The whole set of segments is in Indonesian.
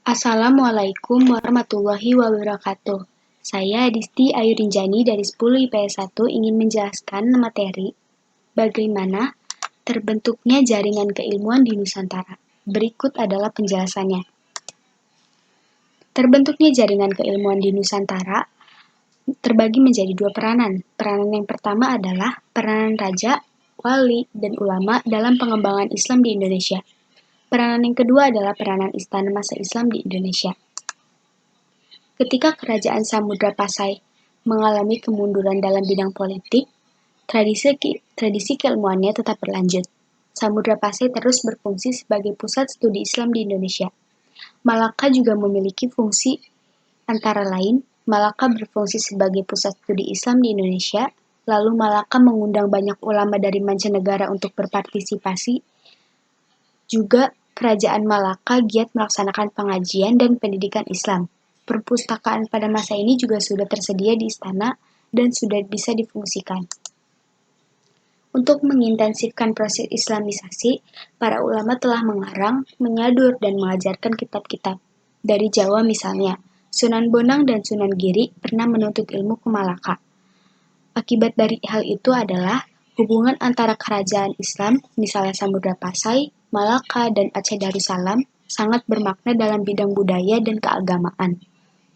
Assalamualaikum warahmatullahi wabarakatuh. Saya Disti Ayu Rinjani dari 10 IPS 1 ingin menjelaskan materi bagaimana terbentuknya jaringan keilmuan di Nusantara. Berikut adalah penjelasannya. Terbentuknya jaringan keilmuan di Nusantara terbagi menjadi dua peranan. Peranan yang pertama adalah peranan raja, wali, dan ulama dalam pengembangan Islam di Indonesia. Peranan yang kedua adalah peranan istana masa Islam di Indonesia. Ketika Kerajaan Samudra Pasai mengalami kemunduran dalam bidang politik, tradisi keilmuannya tetap berlanjut. Samudra Pasai terus berfungsi sebagai pusat studi Islam di Indonesia. Malaka juga memiliki fungsi antara lain, Malaka berfungsi sebagai pusat studi Islam di Indonesia, lalu Malaka mengundang banyak ulama dari mancanegara untuk berpartisipasi. Juga Kerajaan Malaka giat melaksanakan pengajian dan pendidikan Islam. Perpustakaan pada masa ini juga sudah tersedia di istana dan sudah bisa difungsikan. Untuk mengintensifkan proses Islamisasi, para ulama telah mengarang, menyadur, dan mengajarkan kitab-kitab. Dari Jawa misalnya, Sunan Bonang dan Sunan Giri pernah menuntut ilmu ke Malaka. Akibat dari hal itu adalah hubungan antara kerajaan Islam, misalnya Samudra Pasai, Malaka, dan Aceh Darussalam, sangat bermakna dalam bidang budaya dan keagamaan.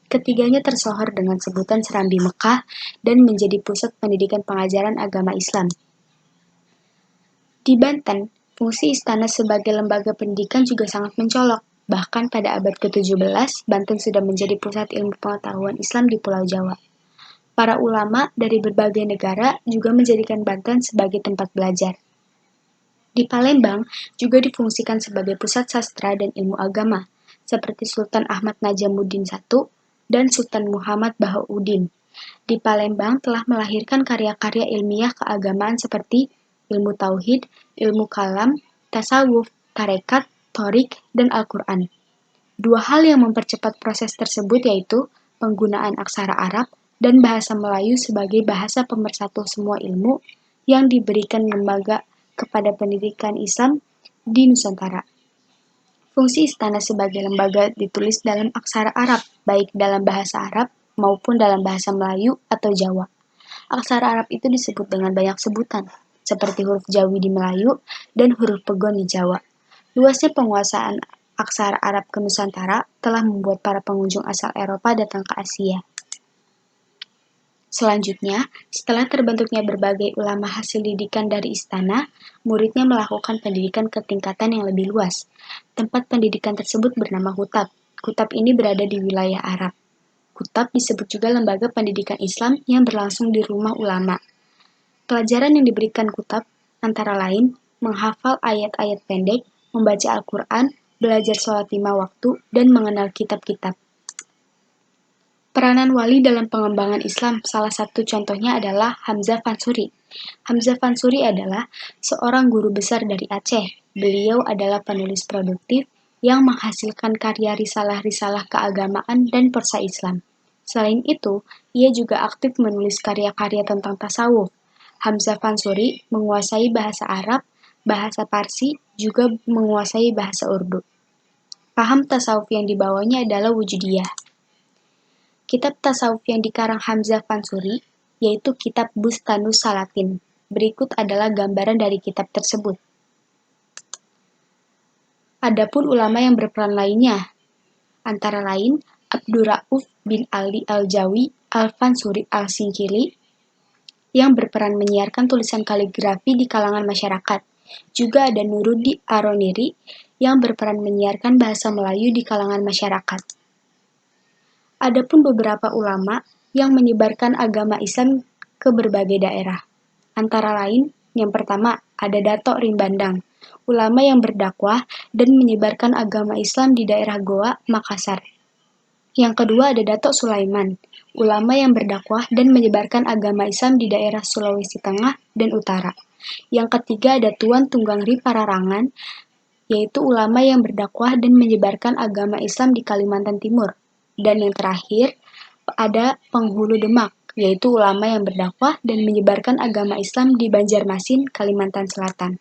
Ketiganya tersohor dengan sebutan Serambi Mekah dan menjadi pusat pendidikan pengajaran agama Islam. Di Banten, fungsi istana sebagai lembaga pendidikan juga sangat mencolok. Bahkan pada abad ke-17, Banten sudah menjadi pusat ilmu pengetahuan Islam di Pulau Jawa. Para ulama dari berbagai negara juga menjadikan Banten sebagai tempat belajar. Di Palembang juga difungsikan sebagai pusat sastra dan ilmu agama, seperti Sultan Ahmad Najamuddin I dan Sultan Muhammad Bahauddin. Di Palembang telah melahirkan karya-karya ilmiah keagamaan seperti ilmu tauhid, ilmu kalam, tasawuf, tarekat, thorik, dan Al-Quran. Dua hal yang mempercepat proses tersebut yaitu penggunaan aksara Arab dan bahasa Melayu sebagai bahasa pemersatu semua ilmu yang diberikan lembaga kepada pendidikan Islam di Nusantara. Fungsi istana sebagai lembaga ditulis dalam aksara Arab, baik dalam bahasa Arab maupun dalam bahasa Melayu atau Jawa. Aksara Arab itu disebut dengan banyak sebutan, seperti huruf Jawi di Melayu dan huruf Pegon di Jawa. Luasnya penguasaan aksara Arab ke Nusantara telah membuat para pengunjung asal Eropa datang ke Asia. Selanjutnya, setelah terbentuknya berbagai ulama hasil didikan dari istana, muridnya melakukan pendidikan ke tingkatan yang lebih luas. Tempat pendidikan tersebut bernama Kutab. Kutab ini berada di wilayah Arab. Kutab disebut juga lembaga pendidikan Islam yang berlangsung di rumah ulama. Pelajaran yang diberikan Kutab antara lain menghafal ayat-ayat pendek, membaca Al-Quran, belajar sholat 5 waktu, dan mengenal kitab-kitab. Peranan wali dalam pengembangan Islam salah satu contohnya adalah Hamzah Fansuri. Hamzah Fansuri adalah seorang guru besar dari Aceh. Beliau adalah penulis produktif yang menghasilkan karya risalah-risalah keagamaan dan persa Islam. Selain itu, ia juga aktif menulis karya-karya tentang tasawuf. Hamzah Fansuri menguasai bahasa Arab, bahasa Parsi, juga menguasai bahasa Urdu. Paham tasawuf yang dibawanya adalah wujudiyah. Kitab tasawuf yang dikarang Hamzah Fansuri, yaitu kitab Bustanus Salatin. Berikut adalah gambaran dari kitab tersebut. Adapun ulama yang berperan lainnya, antara lain Abdurrauf bin Ali Al-Jawi Al-Fansuri Al-Singkili, yang berperan menyiarkan tulisan kaligrafi di kalangan masyarakat. Juga ada Nuruddin Aroniri, yang berperan menyiarkan bahasa Melayu di kalangan masyarakat. Adapun beberapa ulama yang menyebarkan agama Islam ke berbagai daerah. Antara lain, yang pertama ada Dato' Rimbandang, ulama yang berdakwah dan menyebarkan agama Islam di daerah Goa, Makassar. Yang kedua ada Dato' Sulaiman, ulama yang berdakwah dan menyebarkan agama Islam di daerah Sulawesi Tengah dan Utara. Yang ketiga ada Tuan Tunggangri Pararangan, yaitu ulama yang berdakwah dan menyebarkan agama Islam di Kalimantan Timur. Dan yang terakhir, ada Penghulu Demak, yaitu ulama yang berdakwah dan menyebarkan agama Islam di Banjarmasin, Kalimantan Selatan.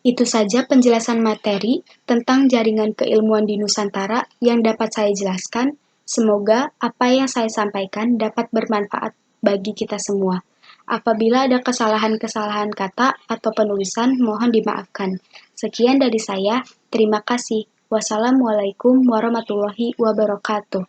Itu saja penjelasan materi tentang jaringan keilmuan di Nusantara yang dapat saya jelaskan. Semoga apa yang saya sampaikan dapat bermanfaat bagi kita semua. Apabila ada kesalahan-kesalahan kata atau penulisan, mohon dimaafkan. Sekian dari saya, terima kasih. Wassalamualaikum warahmatullahi wabarakatuh.